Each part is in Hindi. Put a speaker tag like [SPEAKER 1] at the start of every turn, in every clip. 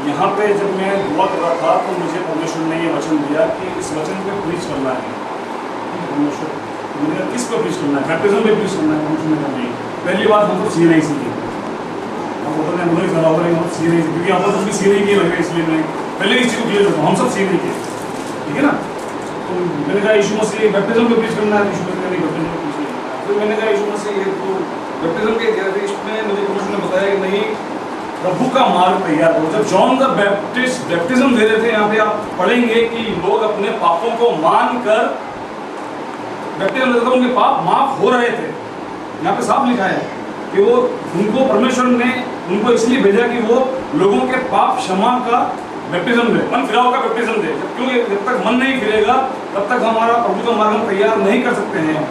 [SPEAKER 1] यहाँ पे जब मैं दुआ कर रहा था तो मुझे परमेश्वर ने ये वचन दिया कि इस वचन पे प्रीच करना है। परमेश्वर मुझे किस पे प्रीच करना है? बैप्टिज्म पे प्रीच करना है। परमेश्वर ने नहीं, पहली बात हम तो सी नहीं सीखे, हम उधर ने मुझे करा होगा हम सी नहीं सीखे, क्योंकि आप सब भी सी नहीं किए लग रहे, इसलिए मैं पहले इस चीज़ को क्लियर करता हूँ, हम सब सी नहीं किए, ठीक है ना। तो मैंने कहा यीशु मसीह बैप्टिज्म पे प्रीच करना है, यीशु मसीह नहीं बैप्टिज्म पे प्रीच करना है। फिर मैंने कहा यीशु मसीह ये तो बैप्टिज्म के इसमें मुझे परमेश्वर ने बताया कि नहीं, प्रभु का मार्ग तैयार हो। जब जॉन द बैप्टिस्ट बैप्टिज्म दे रहे थे, यहाँ पे आप पढ़ेंगे कि लोग अपने पापों को मानकर बैप्टिज्म देते थे, उनके पाप माफ हो रहे थे। यहाँ पे साफ लिखा है कि वो उनको परमेश्वर ने उनको इसलिए भेजा कि वो लोगों के पाप क्षमा का बैप्टिज्म दे, मन फिराव का बैप्टिज्म दे। क्योंकि जब तक मन नहीं फिरेगा तब तक हमारा प्रभु का मार्ग हम तैयार नहीं कर सकते हैं।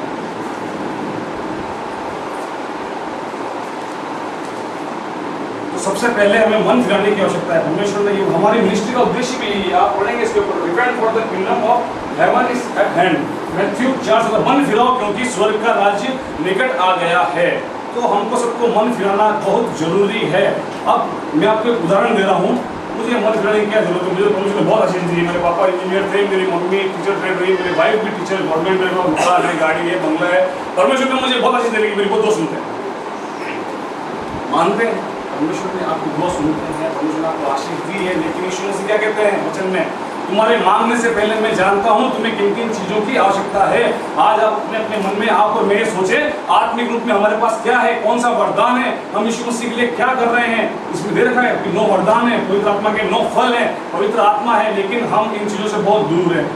[SPEAKER 1] सबसे पहले हमें मन फिराने की आवश्यकता है। परमेश्वर ने ये हमारी मिनिस्ट्री का उद्देश्य भी यही है। आप पढ़ेंगे इसके ऊपर, repent for the kingdom of heaven is eight hand, Matthew 4:17। मन फिराओ क्योंकि स्वर्ग का राज्य निकट आ गया है। तो हमको सबको मन फिराना बहुत जरूरी है। अब मैं आपको एक उदाहरण दे रहा हूँ, मुझे मन फिराने की क्या जरूरत है? मुझे परमेश्वर ने बहुत अच्छी चीज़ दी। मेरे पापा इंजीनियर थे, मेरी मम्मी टीचर ट्रेड रही, मेरी वाइफ भी टीचर, गवर्नमेंट में मकान है, गाड़ी है, बंगला है। परमेश्वर ने मुझे बहुत अच्छी चीज़ दी। मेरी बहुत दोस्त सुनते हैं, मानते हैं, परमेश्वर ने आपको दुआ सुनते हैं, परमेश्वर ने आपको आशीष दी है। लेकिन यीशु मसीह क्या कहते हैं वचन में? तुम्हारे मांगने से पहले मैं जानता हूँ तुम्हें किन किन चीजों की आवश्यकता है। आज आप अपने अपने मन में आप और मैं सोचे, आत्मिक रूप में हमारे पास क्या है, कौन सा वरदान है, हम यीशु मसीह के लिए क्या कर रहे हैं। इसमें दे रखा है कि 9 वरदान है, पवित्र आत्मा के 9 फल है, पवित्र आत्मा है, लेकिन हम इन चीजों से बहुत दूर हैं।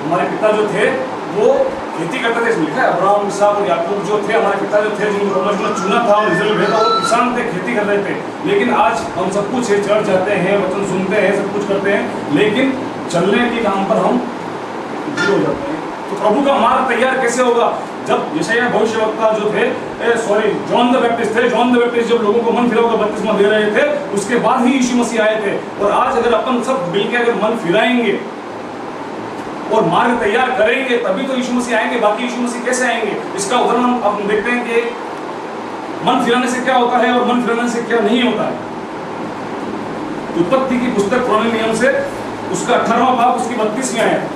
[SPEAKER 1] हमारे पिता जो थे वो खेती करते थे, इसमें लिखा है अब्राहम, इसहाक और याकूब जो थे हमारे पिता जो थे, जिनको परमेश्वर ने चुना था और इस्राएल भेजा, वो किसान थे, खेती कर रहे थे। लेकिन आज हम सब कुछ है, चर्च जाते हैं, वचन सुनते हैं, सब कुछ करते हैं, लेकिन चलने के काम पर हम जीरो हो जाते हैं। तो प्रभु का मार्ग तैयार कैसे होगा? जब यशायाह भविष्यवक्ता जो थे, जॉन द बैप्टिस्ट थे, जॉन द बैप्टिस्ट जब लोगों को मन फिराव का बपतिस्मा दे रहे थे, उसके बाद ही यीशु मसीह आए थे। और आज अगर अपन सब मिलकर अगर मन फिराएंगे और मार्ग तैयार करेंगे तभी तो यीशु मसीह आएंगे, बाकी यीशु मसीह कैसे आएंगे? इसका उदाहरण हम देखते हैं कि मन फिराने से क्या होता है और मन फिराने से क्या नहीं होता है। उत्पत्ति की पुस्तक पुराने नियम से उसका 18वां भाग उसकी 32वीं आयत।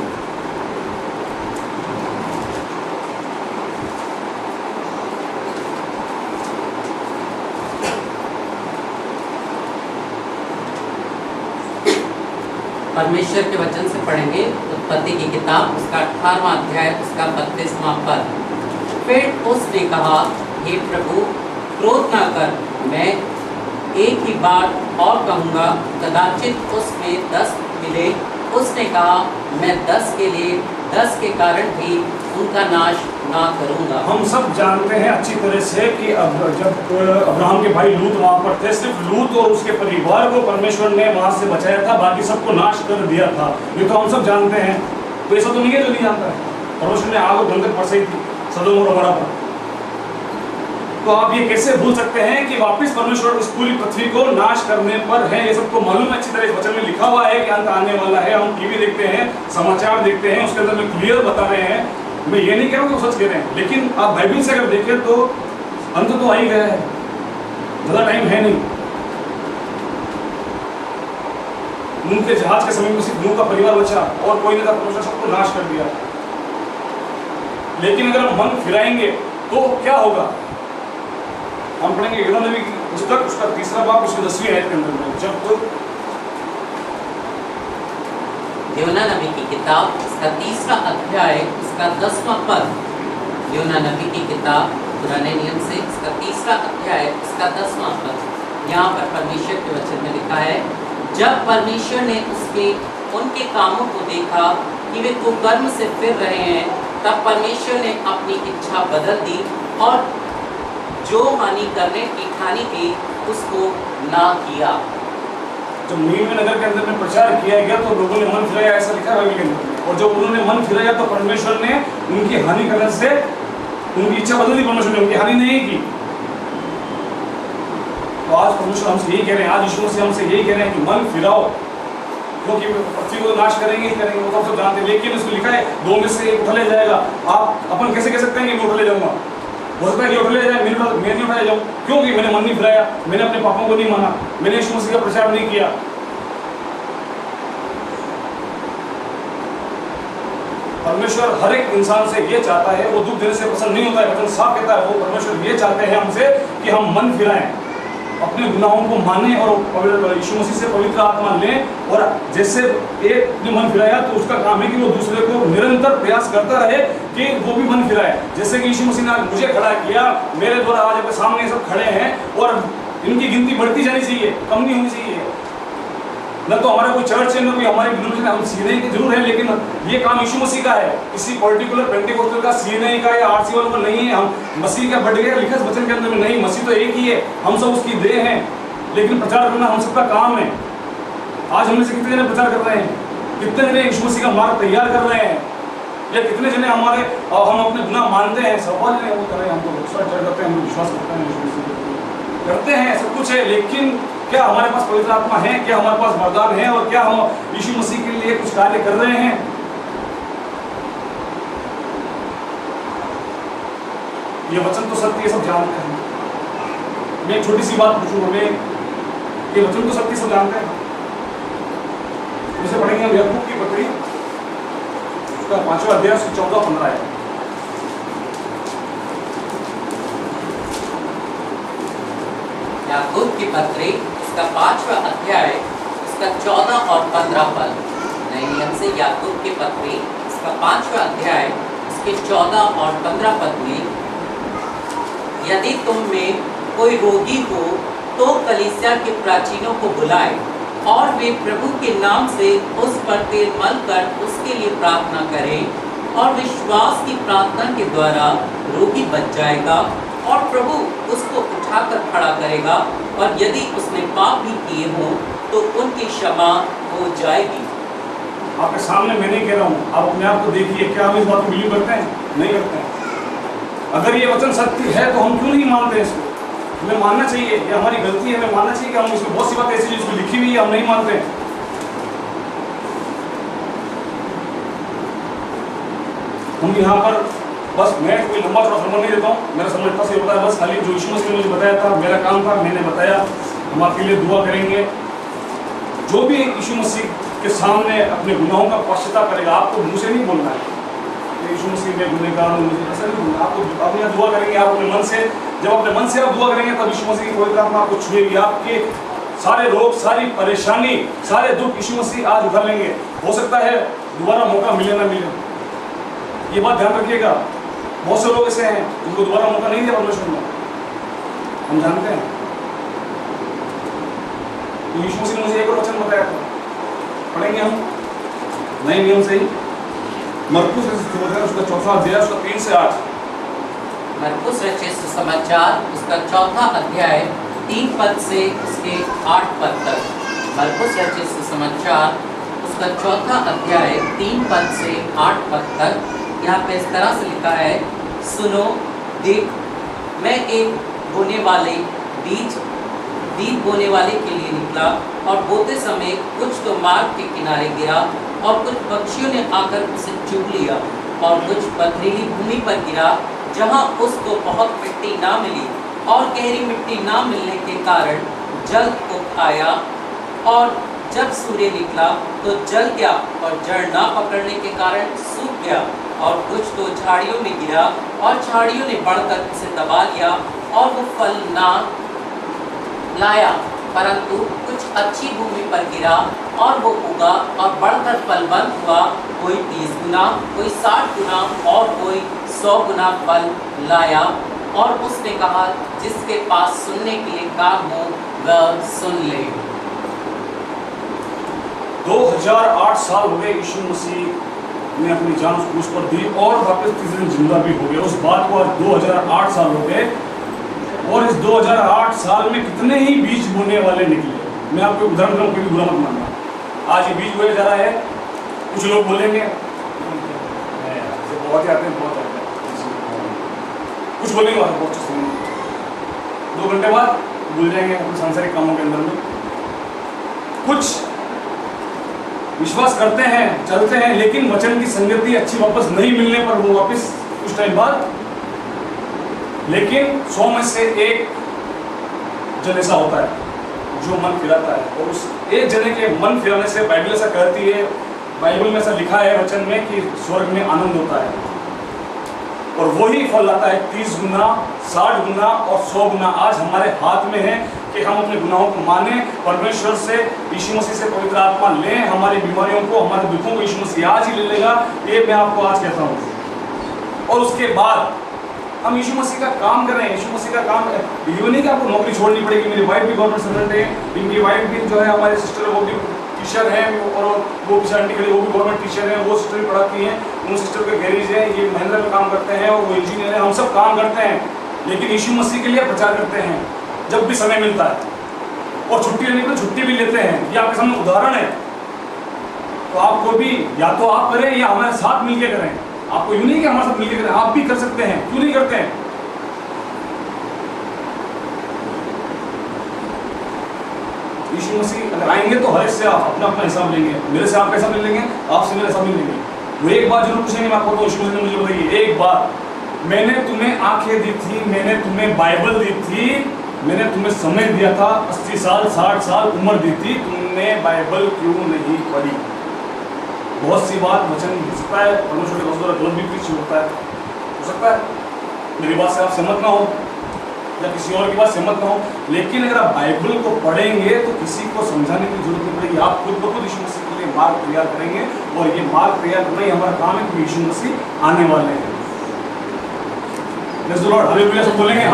[SPEAKER 2] परमेश्वर के वचन से पढ़ेंगे उत्पत्ति की किताब, उसका 18वां अध्याय, उसका 32वां पद। फिर उसने कहा, हे प्रभु क्रोध न कर, मैं एक ही बात और कहूँगा, कदाचित उसमें 10 मिले। उसने कहा, मैं 10 के लिए 10 के कारण भी उनका नाश ना करूँगा।
[SPEAKER 1] हम सब जानते हैं अच्छी तरह से कि अब जब अब्राहम के भाई लूत वहाँ पर थे, सिर्फ लूत और उसके परिवार को परमेश्वर ने वहाँ से बचाया था, बाकी सबको नाश कर दिया था। ये तो हम सब जानते हैं। तो ऐसा तो नहीं है जो नहीं जानता है। परमेश्वर ने आग और गंधक बरसाई थी सदोम और अमोरा पर। तो आप ये कैसे भूल सकते हैं कि वापस परमेश्वर इस पूरी पृथ्वी को नाश करने पर है? ये सबको मालूम है अच्छी तरह, वचन में लिखा हुआ है कि अंत आने वाला है। हम टीवी देखते हैं, समाचार देखते हैं, उसके अंदर में क्लियर बता रहे हैं। मैं ये नहीं कह रहा हूँ कि सच कह रहे हैं, लेकिन आप बाइबल से अगर देखें तो अंत तो आ ही गया है, ज़्यादा टाइम है नहीं। नूह के जहाज के समय में सिर्फ नूह का परिवार बचा और कोई नहीं था, परमेश्वर सबको नाश कर दिया। लेकिन अगर हम मन फिराएंगे तो क्या होगा? हम पढ़ेंगे यूना नबी की पुस्तक, उसका 3रा बाब, उसकी 10वीं आयत के अंदर में, जब तो
[SPEAKER 2] यूना नबी की किताब, उसका 3रा अध्याय, उसका 10वां पद। यूना नबी की किताब पुराने नियम से, उसका 3रा अध्याय, उसका 10वां पद। यहाँ पर परमेश्वर के वचन में लिखा है, जब परमेश्वर ने उनके कामों को देखा कि वे कुकर्म से फिर रहे हैं, तब परमेश्वर ने अपनी इच्छा बदल दी और जो हानि करने की ठानी थी उसको ना किया।
[SPEAKER 1] जब नीनवे नगर के अंदर में प्रचार किया गया तो लोगों ने मन फिराया, ऐसा लिखा है बाइबल के अंदर। और जब उन्होंने मन फिराया तो परमेश्वर ने उनकी हानि करने से उनकी इच्छा बदल दी, परमेश्वर ने उनकी हानि नहीं की। तो आज परमेश्वर हमसे यही कह रहे हैं, आज यीशु मसीह हमसे यही कह रहे हैं कि मन फिराओ, क्योंकि पृथ्वी को नाश करेंगे ही करेंगे, वो सब जानते हैं। लेकिन उसमें लिखा है 2 में से 1 उठा ले जाएगा। आप अपन कैसे कह सकते हैं कि मैं उठा ले जाऊंगा? हो सकता है कि उठले जाए, मैं नहीं उठाया जाऊँ, क्योंकि मैंने मन नहीं फिराया, मैंने अपने पापों को नहीं माना, मैंने यीशु मसीह का प्रचार नहीं किया। परमेश्वर हर एक इंसान से ये चाहता है, वो दुख देने से पसंद नहीं होता है। वचन साफ कहता है, वो परमेश्वर ये चाहते हैं हमसे कि हम मन फिराएं, अपने गुनाहों को माने और यीशु मसीह से पवित्र आत्मा लें। और जैसे एक ने मन फिराया तो उसका काम है कि वो दूसरे को निरंतर प्रयास करता रहे कि वो भी मन फिराए। जैसे कि यीशु मसीह ने मुझे खड़ा किया, मेरे द्वारा आज आपके सामने सब खड़े हैं और इनकी गिनती बढ़ती जानी चाहिए, कम नहीं होनी चाहिए। न तो हमारा कोई चर्च है, न कोई हमारी डिनोमिनेशन, हम सीने के जरूर है, लेकिन ये काम यीशु मसीह का है, किसी पर्टिकुलर पेंटिकोस्टल का, सीने का या आरसी वालों का नहीं है। हम मसीह का बढ़ गया लिखा वचन के अंदर में नहीं, मसीह तो एक ही है, हम सब उसकी देह हैं, लेकिन प्रचार करना हम सबका काम है। आज हमने से कितने जने प्रचार कर रहे हैं, कितने जने यीशु मसीह का मार्ग तैयार कर रहे हैं, या कितने जने हमारे हम अपने गुनाह मानते हैं, सवाल नहीं वो करें, हम तो करते हैं, हम विश्वास करते हैं, यीशु मसीह करते हैं, सब कुछ है, लेकिन क्या हमारे पास पवित्र आत्मा है, क्या हमारे पास वरदान है, और क्या हम यीशु मसीह के लिए कुछ कार्य कर रहे हैं? ये वचन तो सत्य, ये सब जानते हैं। मैं एक छोटी सी बात पूछूंगा, मैं ये वचन तो सत्य सब जानते हैं। इसे पढ़ेंगे हम याकूब की पत्री, उसका 5वां अध्याय 14-15 है।
[SPEAKER 2] याकूब की पत्री, इसका 5वां अध्याय, इसका 14 और 15 पद। नए नियम से याकूब की पत्री, इसका 5वां अध्याय, इसके 14 और 15 पद में, यदि तुम में कोई रोगी हो तो कलीसिया के प्राचीनों को बुलाए और वे प्रभु के नाम से उस पर तेल मल कर उसके लिए प्रार्थना करें, और विश्वास की प्रार्थना के द्वारा रोगी बच जाएगा और प्रभु उसको उठाकर खड़ा करेगा, और यदि उसने पाप भी किए हों तो उनकी क्षमा हो जाएगी।
[SPEAKER 1] आपके सामने मैं नहीं कह रहा हूँ, आप अपने आप को देखिए, क्या हम इस बात को बिलीव करते हैं? नहीं करते हैं। अगर ये वचन सत्य है तो हम क्यों नहीं मानते इसको? हमें मानना चाहिए, ये हमारी गलती है, हमें मानना चाहिए कि हम इसमें बहुत सी बातें ऐसी जिसको लिखी हुई है हम नहीं मानते। हम यहाँ पर बस, मैं कोई लंबा थोड़ा समझ नहीं देता हूँ, मेरा समझ इतना से होता है, बस खाली जो यीशु मसीह ने मुझे बताया था, मेरा काम था, मैंने बताया। हम आपके लिए दुआ करेंगे। जो भी यीशु मसीह के सामने अपने गुनाहों का पश्चाताप करेगा, आपको मुँह से नहीं बोलना है यीशु मसीह में गुनहगार हूं, मुझे ऐसा नहीं बोलना। आपको अपने यहाँ दुआ करेंगे, आप अपने मन से, जब अपने मन से आप दुआ करेंगे तब यीशु मसीह की पवित्र आत्मा आपको छुएगी। आपके सारे रोग, सारी परेशानी, सारे दुख यीशु मसीह आज उठा लेंगे। हो सकता है दोबारा मौका मिले ना मिले, ये बात ध्यान रखिएगा। बहुत से लोग ऐसे हैं जिनको दोबारा मौका नहीं दिया परमेश्वर ने, हम जानते हैं। तो यीशु मसीह ने मुझे एक और वचन बताया था, पढ़ेंगे हम नए नियम से ही, मरकुस उसका 4वां अध्याय, उसका 3 से 8।
[SPEAKER 2] मरकुस रचित सुसमाचार, उसका 4वां अध्याय 3 पद से उसके 8 पद तक। मरकुस रचित सुसमाचार, उसका 4वां अध्याय 3 पद से 8 पद तक। यहाँ पे इस तरह से लिखा है, सुनो, देख, मैं एक बोने वाले बीज बोने वाले के लिए निकला, और बोते समय कुछ तो मार्ग के किनारे गिरा, और कुछ पक्षियों ने आकर उसे चुग लिया, और कुछ पथरीली भूमि पर गिरा जहाँ उसको बहुत मिट्टी ना मिली, और गहरी मिट्टी ना मिलने के कारण जल्द उग आया, और जब सूर्य निकला तो जल गया, और जड़ ना पकड़ने के कारण सूख गया। और कुछ तो झाड़ियों में गिरा, और झाड़ियों ने बढ़कर उसे दबा लिया, और वो फल ना लाया। परंतु कुछ अच्छी भूमि पर गिरा, और वो उगा और बढ़कर फलवंत हुआ, कोई 30 गुना, कोई 60 गुना, और कोई 100 गुना फल लाया। और उसने कहा, जिसके पास सुनने के लिए कान हो वह सुन ले।
[SPEAKER 1] 2008 साल हो गए यीशु मसीह ने अपनी जान क्रूस पर दी, और वापस तीसरे दिन जिंदा भी हो गए। उस बात को आज 2008 साल हो गए, और इस 2008 साल में कितने ही बीज बोने वाले निकले। मैं आपको उदाहरण दूँ, कोई बुरा मत मानना। आज ये बीज बोया जा रहा है, कुछ लोग बोलेंगे बहुत ही आते हैं, बहुत आते हैं, कुछ बोलेंगे बहुत अच्छा सुनेंगे, 2 घंटे बाद भूल जाएंगे अपने सांसारिक कामों के अंदर में। कुछ विश्वास करते हैं, चलते हैं, लेकिन वचन की संगति अच्छी वापस नहीं मिलने पर वो वापस कुछ टाइम बाद लेकिन 100 में से एक जन ऐसा होता है जो मन फिराता है, और उस एक जने के मन फिराने से बाइबल ऐसा कहती है, बाइबल में ऐसा लिखा है वचन में कि स्वर्ग में आनंद होता है, और वही फल लाता है 30 गुना, 60 गुना और 100 गुना। आज हमारे हाथ में है कि हम अपने गुनाहों को माने, परमेश्वर से, यीशु मसीह से पवित्र आत्मा लें, हमारी बीमारियों को, हमारे दुखों को यीशु मसीह आज ही ले लेगा, ये मैं आपको आज कहता हूँ। और उसके बाद हम यीशु मसीह का काम करें। यीशु मसीह का काम ये नहीं कि आपको नौकरी छोड़नी पड़ेगी। मेरी वाइफ भी गवर्नमेंट सर्वेंट है, इनकी वाइफ भी जो है हमारे सिस्टर, वो भी टीचर हैं, और वो भी आंटी खड़ी, वो भी गवर्नमेंट टीचर हैं, वो सिस्टर भी पढ़ाती हैं, उन सिस्टर के गैरेज है, ये महिंद्रा में काम करते हैं, और वो इंजीनियर हैं, हम सब काम करते हैं, लेकिन यीशु मसीह के लिए प्रचार करते हैं जब भी समय मिलता है, और छुट्टी लेने के लिए छुट्टी भी लेते हैं। ये आपके सामने उदाहरण है। तो आपको भी या तो आप करें या हमारे साथ मिलकर करें। आपको यूं नहीं कि हमारे साथ मिलकर करें, आप भी कर सकते हैं, क्यों नहीं करते हैं? यीशु मसीह अगर आएंगे तो हर एक से आप अपना अपना हिसाब लेंगे। मेरे से आपका हिसाब ले लेंगे, आपसे मेरा हिसाब ले लेंगे। वो एक बात जरूर पूछेंगे, मैं आपको तो यीशु मसीह ने मुझे बताइए एक बात, मैंने तुम्हें आंखें दी थी, मैंने तुम्हें बाइबल दी थी, मैंने तुम्हें समय दिया था, 80 साल 60 साल उम्र दी थी, तुमने बाइबल क्यों नहीं पढ़ी? बहुत सी बात वचन हो सकता है, परमेश्वर के द्वारा गलत भी कुछ होता है, हो सकता है मेरी बात से आप सहमत ना हो या किसी और की बात सहमत ना हो, लेकिन अगर आप बाइबल को पढ़ेंगे तो किसी को समझाने की जरूरत नहीं पड़ेगी। आप खुद ब खुद यीशु मसीह के लिए मार्ग तैयार करेंगे, और ये मार्ग तैयार करना ही हमारा काम है कि यीशु मसीह आने वाले हैं। प्रेज़ द लॉर्ड, हालेलुया सब बोलेंगे।